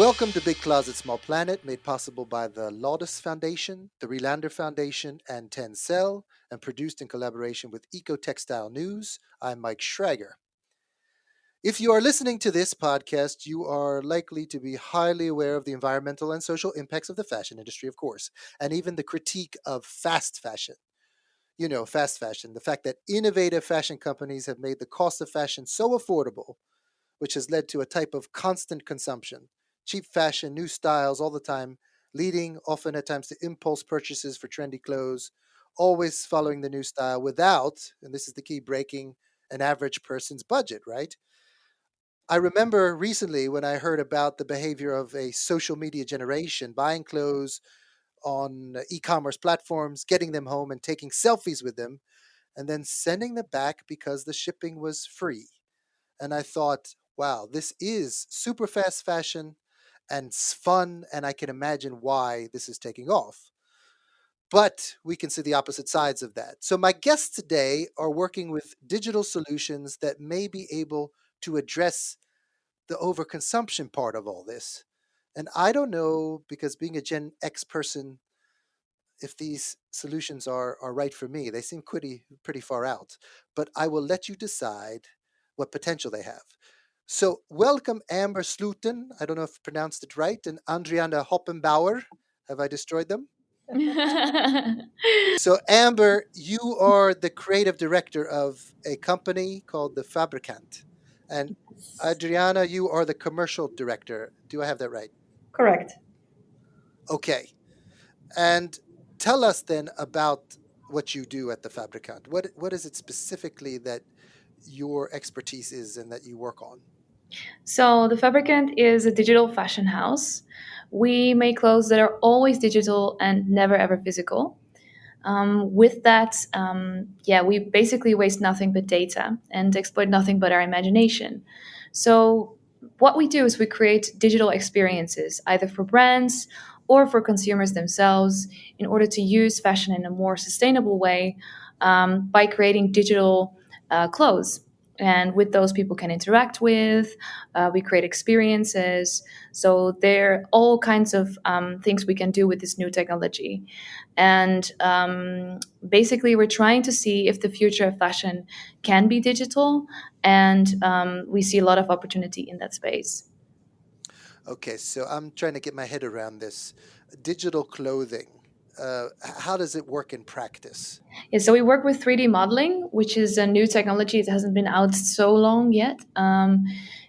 Welcome to Big Closet Small Planet, made possible by the Laudes Foundation, the Rylander Foundation, and TENCEL, and produced in collaboration with Ecotextile News. I'm Mike Schrager. If you are listening to this podcast, you are likely to be highly aware of the environmental and social impacts of the fashion industry, of course, and even the critique of fast fashion. You know, fast fashion, the fact that innovative fashion companies have made the cost of fashion so affordable, which has led to a type of constant consumption. Cheap fashion, new styles all the time, leading often at times to impulse purchases for trendy clothes, always following the new style without, and this is the key, breaking an average person's budget, right? I remember recently when I heard about the behavior of a social media generation buying clothes on e commerce platforms, getting them home and taking selfies with them, and then sending them back because the shipping was free. And I thought, wow, this is super fast fashion and it's fun, and I can imagine why this is taking off. But we can see the opposite sides of that. So, my guests today are working with digital solutions that may be able to address the overconsumption part of all this. And I don't know, because being a Gen X person, if these solutions are right for me. They seem pretty far out. But I will let you decide what potential they have. So, welcome Amber Sluten. I don't know if I pronounced it right, and Andriana Hoppenbauer. Have I destroyed them? So, Amber, you are the creative director of a company called The Fabricant. And Adriana, you are the commercial director. Do I have that right? Correct. Okay. And tell us then about what you do at The Fabricant. What is it specifically that your expertise is and that you work on? So, The Fabricant is a digital fashion house. We make clothes that are always digital and never ever physical. With that, we basically waste nothing but data and exploit nothing but our imagination. So, what we do is we create digital experiences, either for brands or for consumers themselves, in order to use fashion in a more sustainable way by creating digital clothes. And with those, people can interact with. We create experiences. So there are all kinds of things we can do with this new technology. And basically, we're trying to see if the future of fashion can be digital, and we see a lot of opportunity in that space. Okay, so I'm trying to get my head around this. Digital clothing. How does it work in practice? Yeah, so we work with 3D modeling, which is a new technology that hasn't been out so long yet.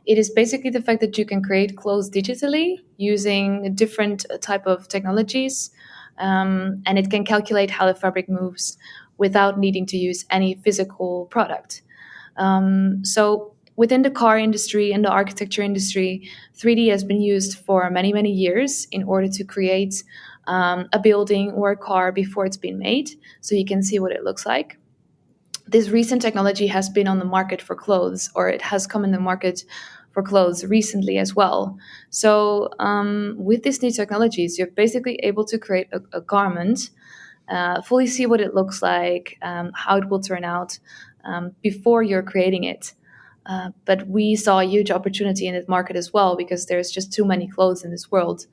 It is basically the fact that you can create clothes digitally using different type of technologies, and it can calculate how the fabric moves without needing to use any physical product. So within the car industry and the architecture industry, 3D has been used for many, many years in order to create a building or a car before it's been made, so you can see what it looks like. This recent technology has been on the market for clothes, or it has come in the market for clothes recently as well. So with these new technologies, you're basically able to create a garment, fully see what it looks like, how it will turn out before you're creating it. But we saw a huge opportunity in that market as well because there's just too many clothes in this world.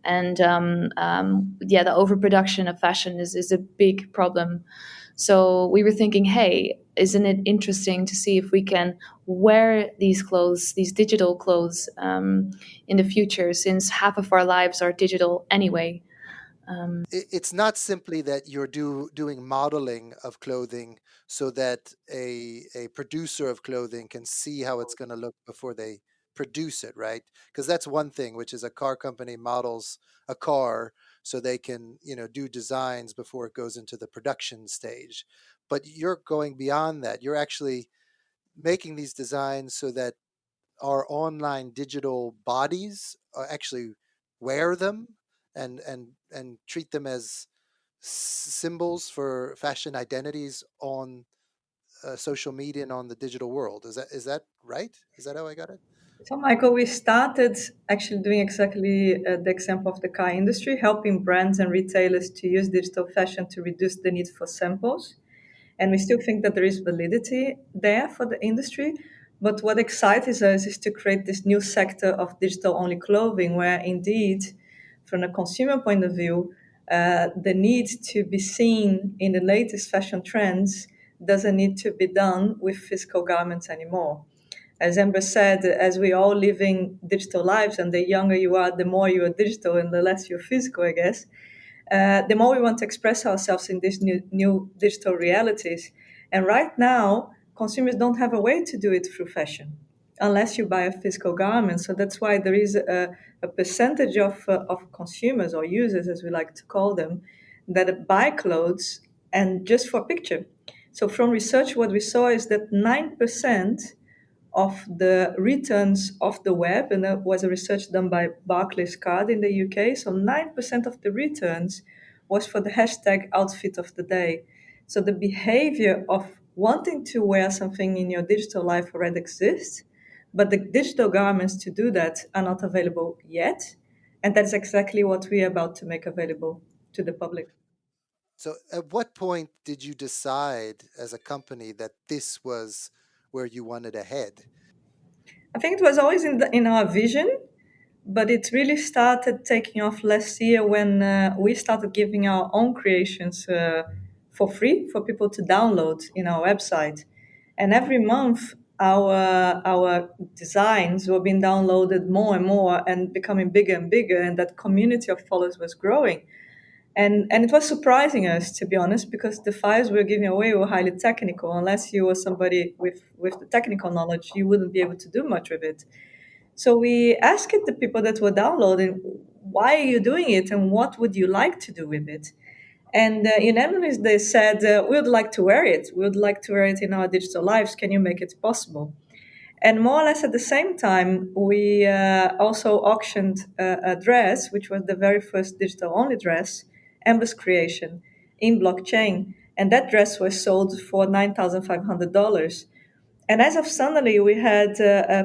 And the overproduction of fashion is a big problem. So we were thinking, hey, isn't it interesting to see if we can wear these clothes, these digital clothes, in the future, since half of our lives are digital anyway. It's not simply that you're doing modeling of clothing so that a producer of clothing can see how it's going to look before they produce it, right? Because that's one thing, which is a car company models a car so they can, do designs before it goes into the production stage. But you're going beyond that. You're actually making these designs so that our online digital bodies actually wear them and treat them as symbols for fashion identities on social media and on the digital world. Is that right? Is that how I got it? So, Michael, we started actually doing exactly the example of the car industry, helping brands and retailers to use digital fashion to reduce the need for samples. And we still think that there is validity there for the industry. But what excites us is to create this new sector of digital only clothing, where indeed, from a consumer point of view, the need to be seen in the latest fashion trends doesn't need to be done with physical garments anymore. As Amber said, as we all living digital lives, and the younger you are, the more you are digital and the less you're physical, I guess, the more we want to express ourselves in these new digital realities. And right now, consumers don't have a way to do it through fashion unless you buy a physical garment. So that's why there is a percentage of consumers or users, as we like to call them, that buy clothes and just for picture. So from research, what we saw is that 9% of the returns of the web, and that was a research done by Barclays Card in the UK. So 9% of the returns was for the hashtag outfit of the day. So the behavior of wanting to wear something in your digital life already exists, but the digital garments to do that are not available yet. And that's exactly what we are about to make available to the public. So, at what point did you decide as a company that this was where you wanted to head? I think it was always in our vision, but it really started taking off last year when we started giving our own creations for free for people to download in our website. And every month, our designs were being downloaded more and more and becoming bigger and bigger, and that community of followers was growing. And it was surprising us, to be honest, because the files we were giving away were highly technical. Unless you were somebody with the technical knowledge, you wouldn't be able to do much with it. So we asked the people that were downloading, why are you doing it and what would you like to do with it? And unanimously, they said, we would like to wear it. We would like to wear it in our digital lives. Can you make it possible? And more or less at the same time, we also auctioned a dress, which was the very first digital only dress, Amber's creation, in blockchain. And that dress was sold for $9,500. And as of suddenly, we had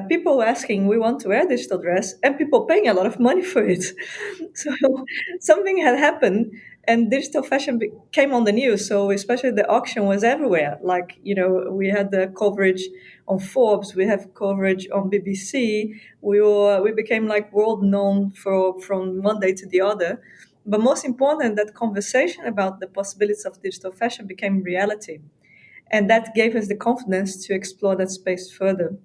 people asking, we want to wear digital dress, and people paying a lot of money for it. So something had happened, and digital fashion came on the news. So especially the auction was everywhere. Like, we had the coverage on Forbes, we have coverage on BBC. We became like world known from one day to the other. But most important, that conversation about the possibilities of digital fashion became reality. And that gave us the confidence to explore that space further.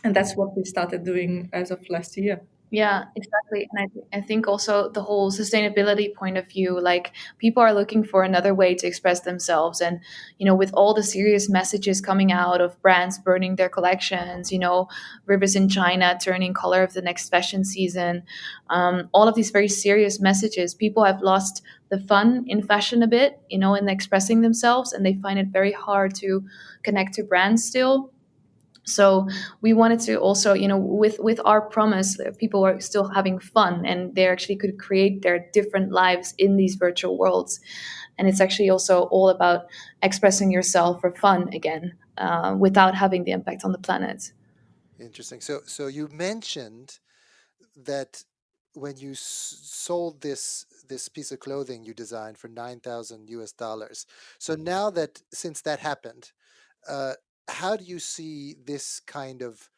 And that's what we started doing as of last year. Yeah, exactly. And I think also the whole sustainability point of view, like people are looking for another way to express themselves. And, with all the serious messages coming out of brands burning their collections, rivers in China turning color of the next fashion season, all of these very serious messages, people have lost the fun in fashion a bit, in expressing themselves. And they find it very hard to connect to brands still. So we wanted to also, with our promise that people are still having fun and they actually could create their different lives in these virtual worlds. And it's actually also all about expressing yourself for fun again, without having the impact on the planet. Interesting. So you mentioned that when you sold this piece of clothing you designed for 9,000 US dollars. So now that since that happened, uh, how do you see this kind of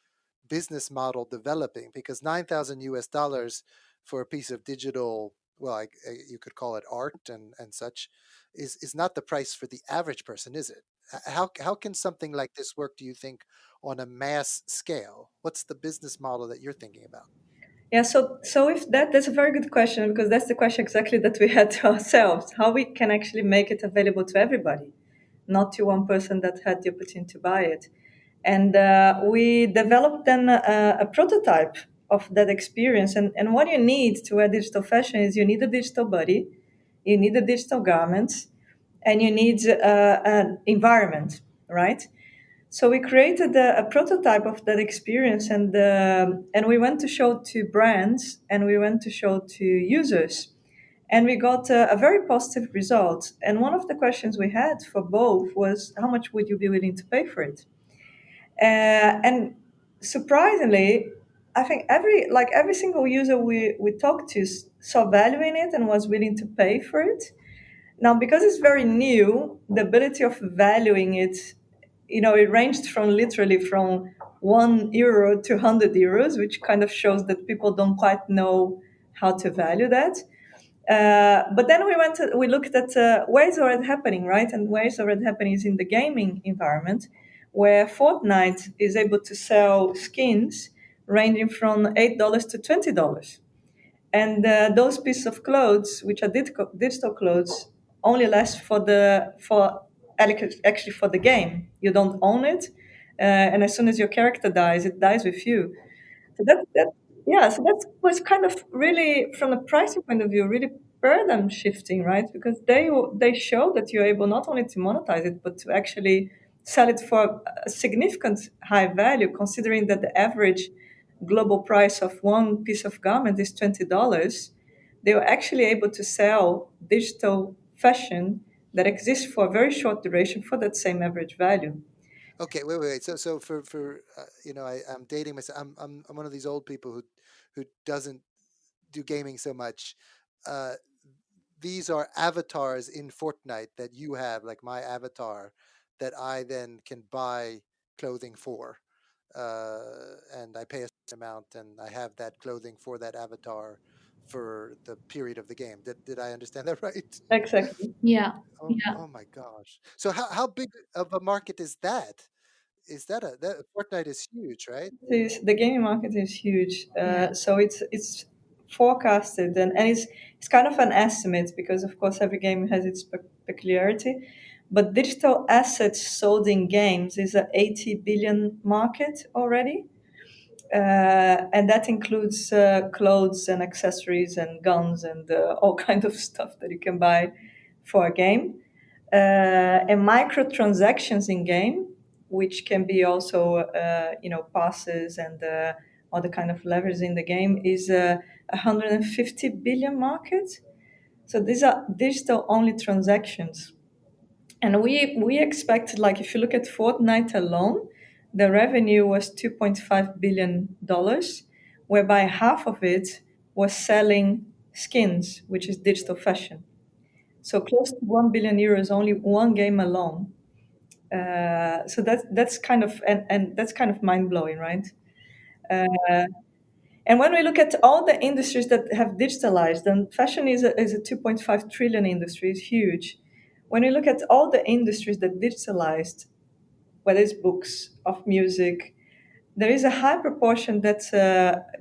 business model developing? Because 9,000 US dollars for a piece of digital, well, you could call it art and such, is not the price for the average person, is it? How can something like this work, do you think, on a mass scale? What's the business model that you're thinking about? Yeah, so if that's a very good question, because that's the question exactly that we had to ourselves, how we can actually make it available to everybody, not to one person that had the opportunity to buy it. And we developed then a prototype of that experience. And what you need to wear digital fashion is you need a digital body, you need a digital garment, and you need an environment, right? So we created a prototype of that experience, and we went to show to brands, and we went to show to users, and we got a very positive result. And one of the questions we had for both was, how much would you be willing to pay for it? And surprisingly, I think every single user we talked to saw value in it and was willing to pay for it. Now, because it's very new, the ability of valuing it, it ranged from literally from €1 to €100, which kind of shows that people don't quite know how to value that. But then we looked at where it's already happening, right? And where it's already happening is in the gaming environment, where Fortnite is able to sell skins ranging from $8 to $20. And those pieces of clothes, which are digital clothes, only last actually for the game. You don't own it, and as soon as your character dies, it dies with you. So so that was kind of really, from a pricing point of view, really paradigm shifting, right? Because they show that you're able not only to monetize it, but to actually sell it for a significant high value, considering that the average global price of one piece of garment is $20. They were actually able to sell digital fashion that exists for a very short duration for that same average value. Okay, wait. So for I'm dating myself. I'm one of these old people who doesn't do gaming so much. Uh, these are avatars in Fortnite that you have, like my avatar, that I then can buy clothing for, and I pay a certain amount, and I have that clothing for that avatar for the period of the game. Did I understand that right? Exactly. Yeah. Oh, Yeah. oh my gosh! So how big of a market is that? Is that Fortnite is huge, right? The gaming market is huge, Yeah. so it's forecasted, and it's kind of an estimate because of course every game has its peculiarity. But digital assets sold in games is a 80 billion market already, and that includes clothes and accessories and guns and all kind of stuff that you can buy for a game. And microtransactions in game, which can be also passes and other kind of levers in the game, is a 150 billion market. So these are digital only transactions, and we expected, like, if you look at Fortnite alone, the revenue was $2.5 billion, whereby half of it was selling skins, which is digital fashion. So close to €1 billion, only one game alone. So that's kind of, and that's kind of mind blowing, right? And when we look at all the industries that have digitalized, and fashion is a 2.5 trillion industry, it's huge. When we look at all the industries that digitalized, whether it's books, of music, there is a high proportion that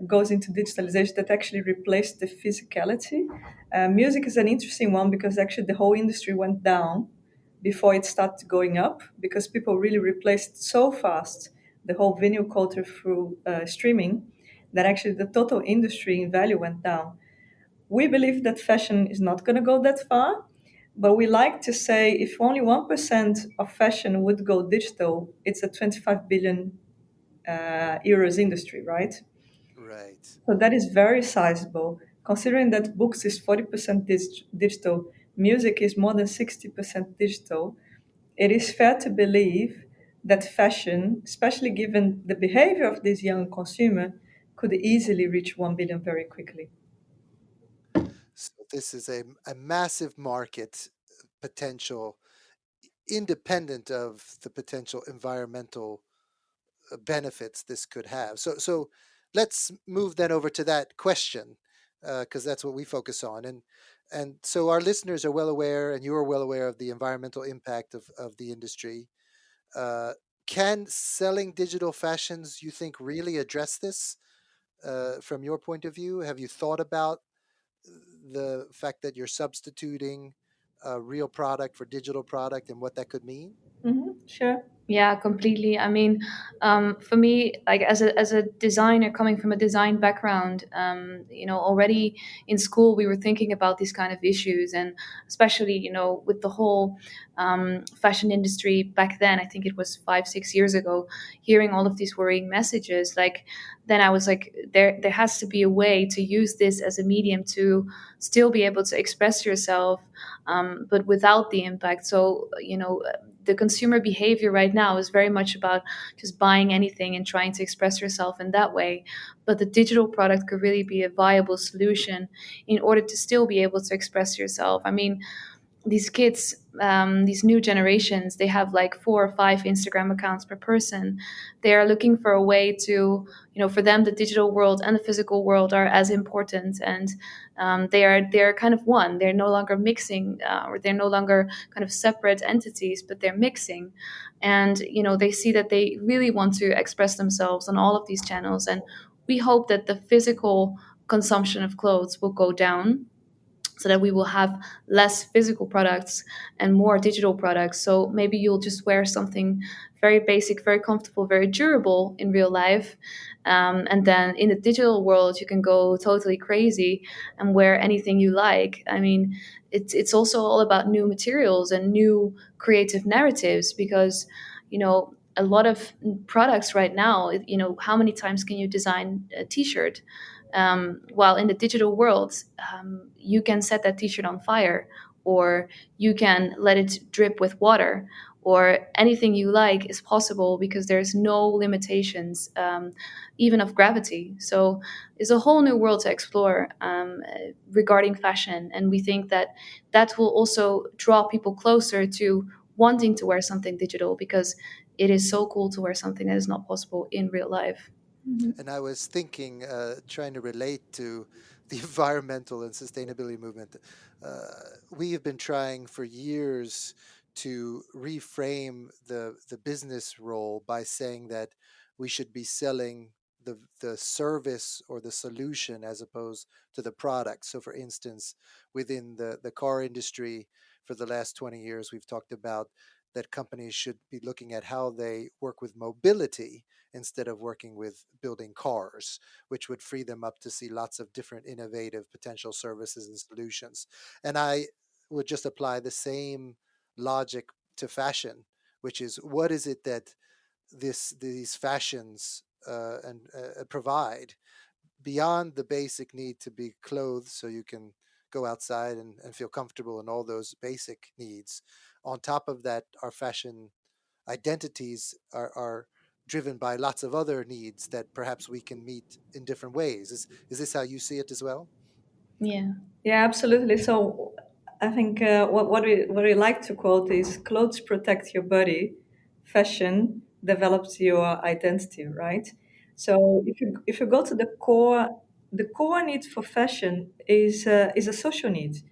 goes into digitalization that actually replaced the physicality. Music is an interesting one because actually the whole industry went down before it started going up because people really replaced so fast the whole vinyl culture through streaming that actually the total industry in value went down. We believe that fashion is not going to go that far, but we like to say if only 1% of fashion would go digital, it's a 25 billion euros industry, right? Right. So that is very sizable, considering that books is 40% digital, music is more than 60% digital. It is fair to believe that fashion, especially given the behavior of this young consumer, could easily reach 1 billion very quickly. So this is a massive market potential, independent of the potential environmental benefits this could have. So let's move then over to that question, because that's what we focus on. And so our listeners are well aware, and you are well aware of the environmental impact of the industry. Uh, can selling digital fashions, you think, really address this from your point of view? Have you thought about the fact that you're substituting a real product for digital product and what that could mean? Sure. Yeah, completely. I mean, for me, like as a designer coming from a design background, already in school we were thinking about these kind of issues, and especially with the whole fashion industry back then. I think it was 5 6 years ago. Hearing all of these worrying messages, like then I was like, there has to be a way to use this as a medium to still be able to express yourself, but without the impact. So the consumer behavior right now is very much about just buying anything and trying to express yourself in that way. But the digital product could really be a viable solution in order to still be able to express yourself. I mean, these kids, these new generations, they have like 4 or 5 Instagram accounts per person. They are looking for a way to, for them, the digital world and the physical world are as important, and they're kind of one. They're no longer mixing, or they're no longer kind of separate entities, but they're mixing. And they see that they really want to express themselves on all of these channels, and we hope that the physical consumption of clothes will go down, so that we will have less physical products and more digital products. So maybe you'll just wear something very basic, very comfortable, very durable in real life. And then in the digital world, you can go totally crazy and wear anything you like. I mean, it's also all about new materials and new creative narratives, because, a lot of products right now, how many times can you design a t-shirt? While in the digital world, you can set that t-shirt on fire, or you can let it drip with water, or anything you like is possible, because there's no limitations, even of gravity. So it's a whole new world to explore, regarding fashion, and we think that that will also draw people closer to wanting to wear something digital, because it is so cool to wear something that is not possible in real life. Mhm. And I was thinking, trying to relate to the environmental and sustainability movement. Uh, we have been trying for years to reframe the business role by saying that we should be selling the service or the solution as opposed to the product. So, for instance, within the car industry, for the last 20 years, we've talked about that companies should be looking at how they work with mobility instead of working with building cars, which would free them up to see lots of different innovative potential services and solutions. And I would just apply the same logic to fashion, which is what is it that these fashions and provide beyond the basic need to be clothed so you can go outside and feel comfortable and all those basic needs. On top of that, our fashion identities are driven by lots of other needs that perhaps we can meet in different ways. Is this how you see it as well? Yeah. Yeah, absolutely. So I think what we like to quote is clothes protect your body, fashion develops your identity, right? So if you go to the core need for fashion is a social need.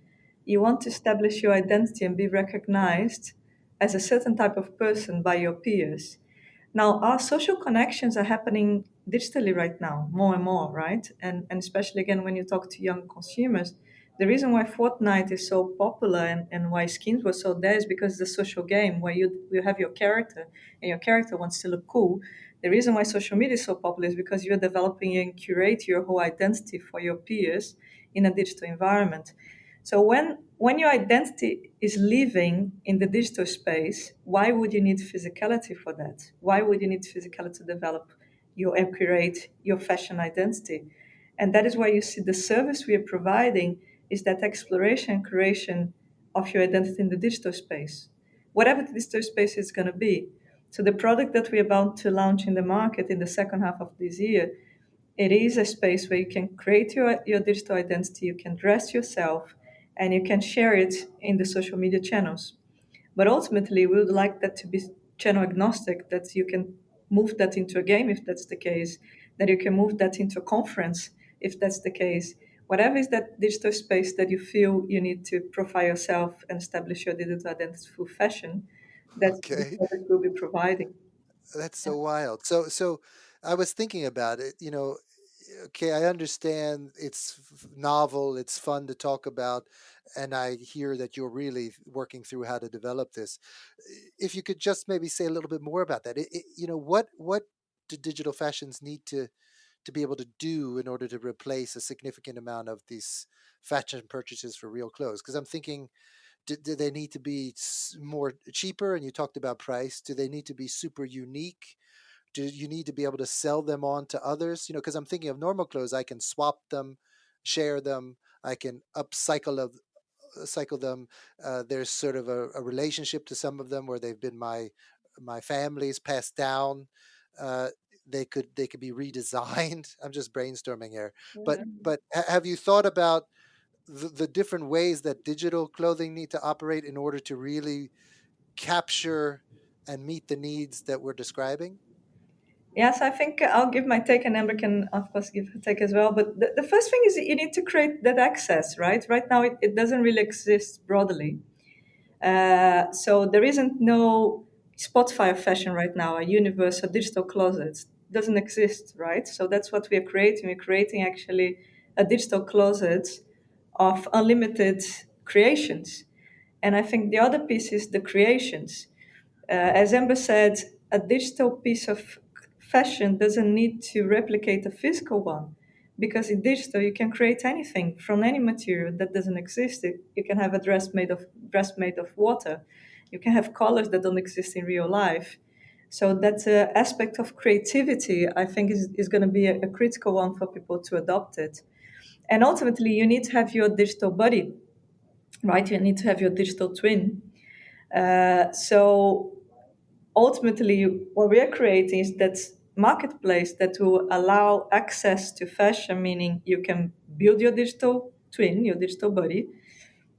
You want to establish your identity and be recognized as a certain type of person by your peers. Now, our social connections are happening digitally right now, more and more, right? And especially again, when you talk to young consumers, the reason why Fortnite is so popular and why skins were so there is because it's a social game where you have your character and your character wants to look cool. The reason why social media is so popular is because you're developing and curate your whole identity for your peers in a digital environment. So when your identity is living in the digital space, why would you need physicality for that? Why would you need physicality to develop your and create your fashion identity? And that is why you see the service we are providing is that exploration and creation of your identity in the digital space, whatever the digital space is going to be. So the product that we're about to launch in the market in the second half of this year, it is a space where you can create your digital identity, you can dress yourself, and you can share it in the social media channels. But ultimately, we would like that to be channel agnostic, that you can move that into a game if that's the case, that you can move that into a conference if that's the case. Whatever is that digital space that you feel you need to profile yourself and establish your digital identity through fashion, that's the Okay, service we'll be providing. that's so wild. So I was thinking about it. Okay, I understand it's novel, it's fun to talk about, and I hear that you're really working through how to develop this. If you could just maybe say a little bit more about that. What do digital fashions need to be able to do in order to replace a significant amount of these fashion purchases for real clothes? Because I'm thinking, do they need to be more cheaper? And you talked about price. Do they need to be super unique? Do you need to be able to sell them on to others? Because I'm thinking of normal clothes, I can swap them, share them, I can upcycle of cycle them. There's sort of a relationship to some of them where they've been my family's passed down. Uh, they could be redesigned. I'm just brainstorming here, but Yeah. have you thought about the different ways that digital clothing need to operate in order to really capture and meet the needs that we're describing? Yes, I think I'll give my take, and Amber can, of course, give her take as well. But the first thing is that you need to create that access, right? Right now, it doesn't really exist broadly. So there isn't no Spotify of fashion right now, a universal digital closet. Doesn't exist, right? So that's what we're creating. We're creating actually a digital closet of unlimited creations. And I think the other piece is the creations. As Amber said, a digital piece of fashion doesn't need to replicate a physical one, because in digital you can create anything from any material that doesn't exist. You can have a dress made of water. You can have colors that don't exist in real life. So that aspect of creativity, I think, is going to be a critical one for people to adopt it. And ultimately, you need to have your digital body, right? You need to have your digital twin. So ultimately, what we are creating is that marketplace that will allow access to fashion, meaning you can build your digital twin, your digital body.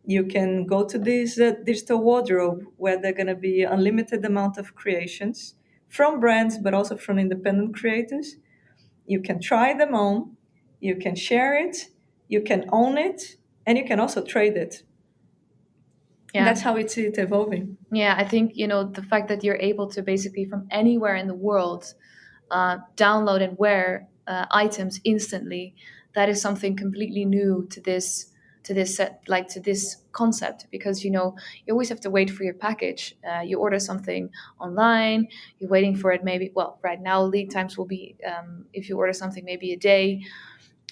You can go to this digital wardrobe where there are going to be unlimited amount of creations from brands, but also from independent creators. You can try them on, you can share it, you can own it, and you can also trade it. Yeah. That's how we see it evolving. Yeah, I think, the fact that you're able to basically from anywhere in the world download and wear items instantly, that is something completely new to this concept, because you always have to wait for your package. You order something online, you're waiting for it, maybe, well, right now lead times will be, if you order something, maybe a day.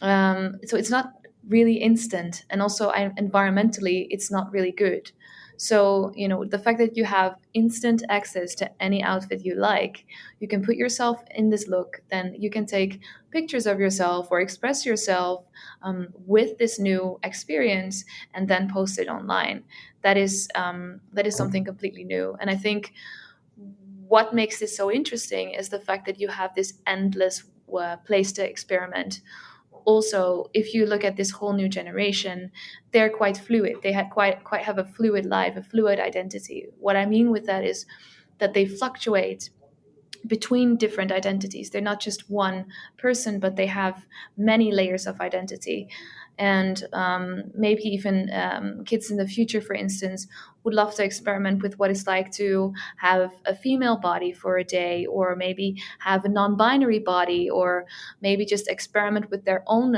So it's not really instant, and also environmentally it's not really good. So the fact that you have instant access to any outfit you like, you can put yourself in this look, then you can take pictures of yourself or express yourself with this new experience, and then post it online. That is something completely new, and I think what makes this so interesting is the fact that you have this endless place to experiment. Also, if you look at this whole new generation, they're quite fluid. They had quite have a fluid life, a fluid identity. What I mean with that is that they fluctuate between different identities. They're not just one person, but they have many layers of identity. And maybe even kids in the future, for instance, would love to experiment with what it's like to have a female body for a day, or maybe have a non-binary body, or maybe just experiment with their own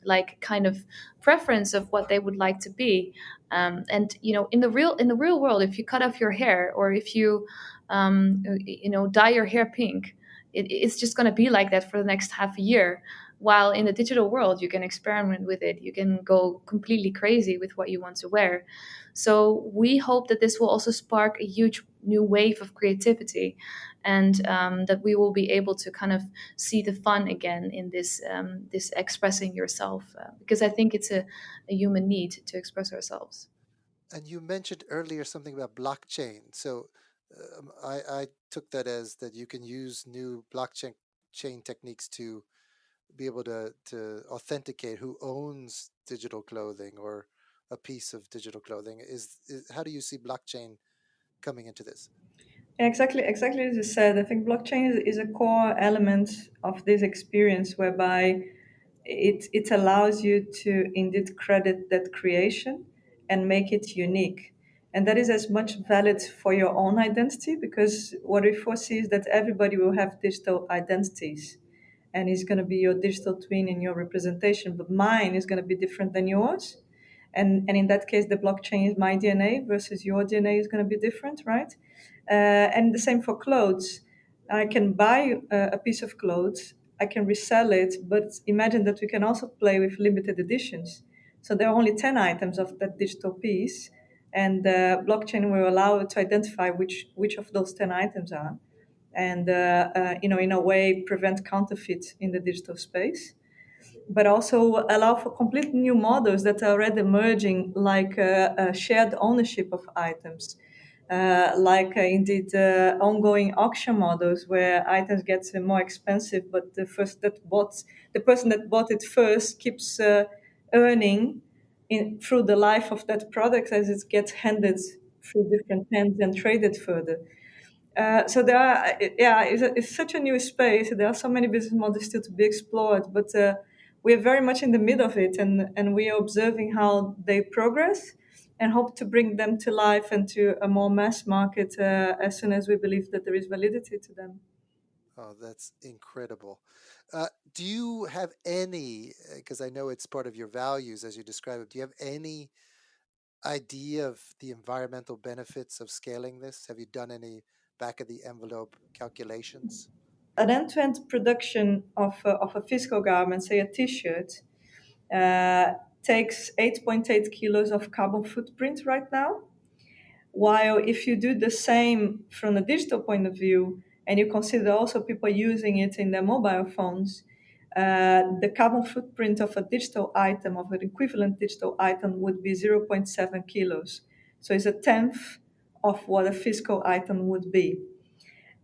like kind of preference of what they would like to be. And in the real world, if you cut off your hair, or if you dye your hair pink, it's just going to be like that for the next half a year. While in the digital world, you can experiment with it. You can go completely crazy with what you want to wear. So we hope that this will also spark a huge new wave of creativity, and that we will be able to kind of see the fun again in this expressing yourself, because I think it's a human need to express ourselves. And you mentioned earlier something about blockchain. So I took that as that you can use new blockchain techniques to be able to authenticate who owns digital clothing or a piece of digital clothing. Is how do you see blockchain coming into this? Yeah, exactly as you said. I think blockchain is a core element of this experience, whereby it allows you to indeed credit that creation and make it unique. And that is as much valid for your own identity, because what we foresee is that everybody will have digital identities, and it's going to be your digital twin in your representation, but mine is going to be different than yours. And in that case, the blockchain is my DNA versus your DNA is going to be different, right? And the same for clothes. I can buy a piece of clothes, I can resell it, but imagine that we can also play with limited editions. So there are only 10 items of that digital piece, and blockchain will allow it to identify which of those 10 items are, and in a way prevent counterfeit in the digital space, but also allow for completely new models that are already emerging, like shared ownership of items, like indeed ongoing auction models where items get more expensive, but the person that bought it first keeps earning through the life of that product as it gets handed through different hands and traded further. So there are, yeah, it's such a new space. There are so many business models still to be explored, but we are very much in the middle of it, and we are observing how they progress, and hope to bring them to life and to a more mass market as soon as we believe that there is validity to them. Oh, that's incredible. Do you have any, because I know it's part of your values as you describe it, do you have any idea of the environmental benefits of scaling this? Have you done any back of the envelope calculations? An end-to-end production of a physical garment, say a T-shirt, takes 8.8 kilos of carbon footprint right now. While if you do the same from a digital point of view, and you consider also people using it in their mobile phones, the carbon footprint of a digital item, of an equivalent digital item, would be zero point 0.7 kilos. So it's a tenth of what a physical item would be.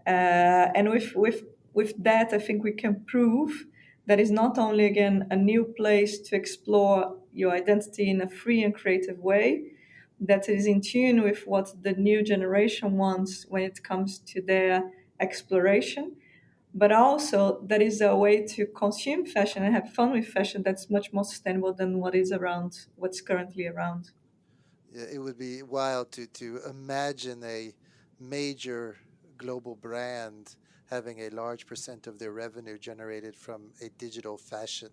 And with that, I think we can prove that is not only again a new place to explore your identity in a free and creative way, that is in tune with what the new generation wants when it comes to their exploration, but also that is a way to consume fashion and have fun with fashion that's much more sustainable than what is around, what's currently around. Yeah, it would be wild to imagine a major global brand having a large percent of their revenue generated from a digital fashion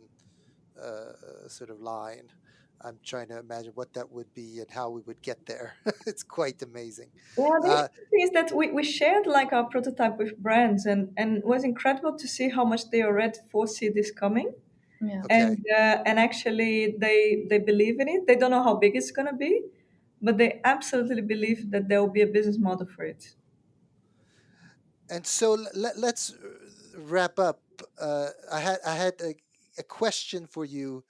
sort of line. I'm trying to imagine what that would be and how we would get there. It's quite amazing. Yeah, the Uh, interesting thing is that we shared like our prototype with brands, and it was incredible to see how much they already foresee this coming. Yeah. okay. And actually they believe in it. They don't know how big it's gonna be, but they absolutely believe that there will be a business model for it. And so let's wrap up. I had a question for you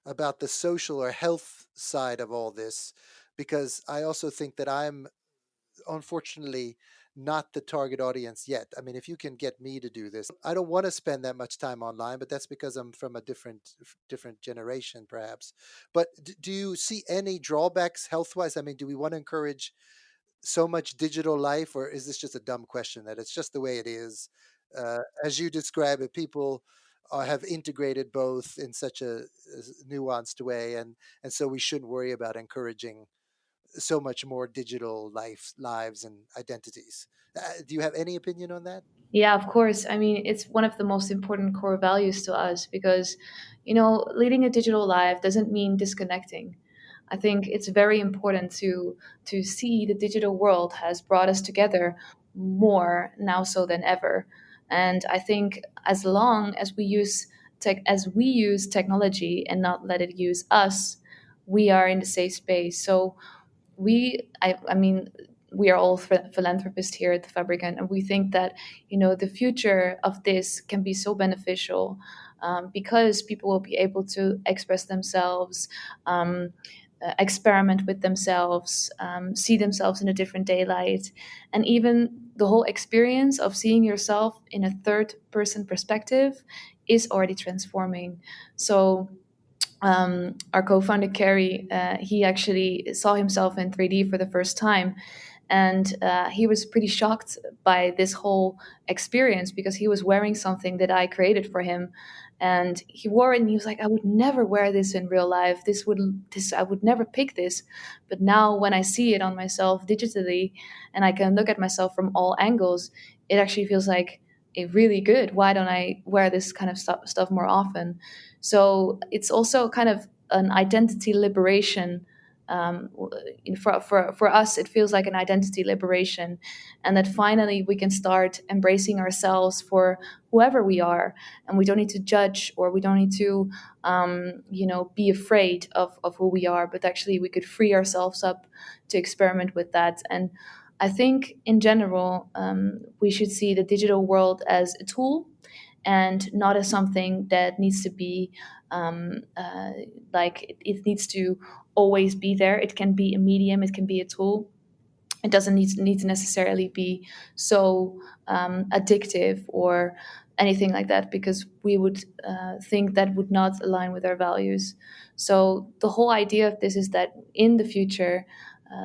about the social or health side of all this, because I also think that I'm unfortunately not the target audience yet. I mean, if you can get me to do this, I don't want to spend that much time online, but that's because I'm from a different generation, perhaps. But do you see any drawbacks health wise? I mean, do we want to encourage so much digital life, or is this just a dumb question that it's just the way it is? As you describe it, people have integrated both in such a nuanced way, and so we shouldn't worry about encouraging so much more digital lives and identities. Do you have any opinion on that? Yeah, of course. I mean, it's one of the most important core values to us because, leading a digital life doesn't mean disconnecting. I think it's very important to see the digital world has brought us together more now so than ever. And I think as long as we use technology and not let it use us, we are in the safe space. So I mean, we are all philanthropists here at the Fabricant, and we think that the future of this can be so beneficial because people will be able to express themselves, experiment with themselves, see themselves in a different daylight, and even the whole experience of seeing yourself in a third person perspective is already transforming. So our co-founder Kerry, he actually saw himself in 3D for the first time, and he was pretty shocked by this whole experience because he was wearing something that I created for him, and he wore it, and he was like, "I would never wear this in real life. This I would never pick this, but now when I see it on myself digitally, and I can look at myself from all angles, it actually feels like." Really good. Why don't I wear this kind of stuff more often? So it's also kind of an identity liberation. For us, it feels like an identity liberation, and that finally we can start embracing ourselves for whoever we are, and we don't need to judge or we don't need to, be afraid of who we are, but actually we could free ourselves up to experiment with that. And I think in general, we should see the digital world as a tool and not as something that needs to be like it needs to always be there. It can be a medium, it can be a tool. It doesn't need to necessarily be so addictive or anything like that, because we would think that would not align with our values. So the whole idea of this is that in the future,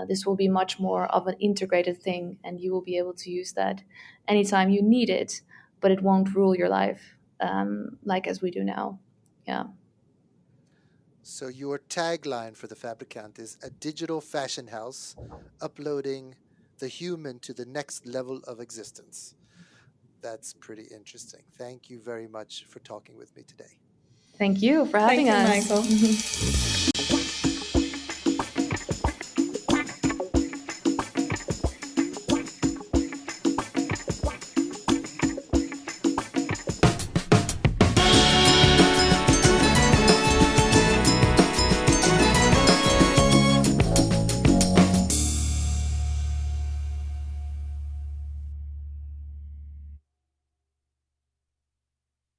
this will be much more of an integrated thing, and you will be able to use that anytime you need it, but it won't rule your life like as we do now. Yeah. So your tagline for the Fabricant is a digital fashion house uploading the human to the next level of existence. That's pretty interesting. Thank you very much for talking with me today. Thank you for Thank having you, us. Michael.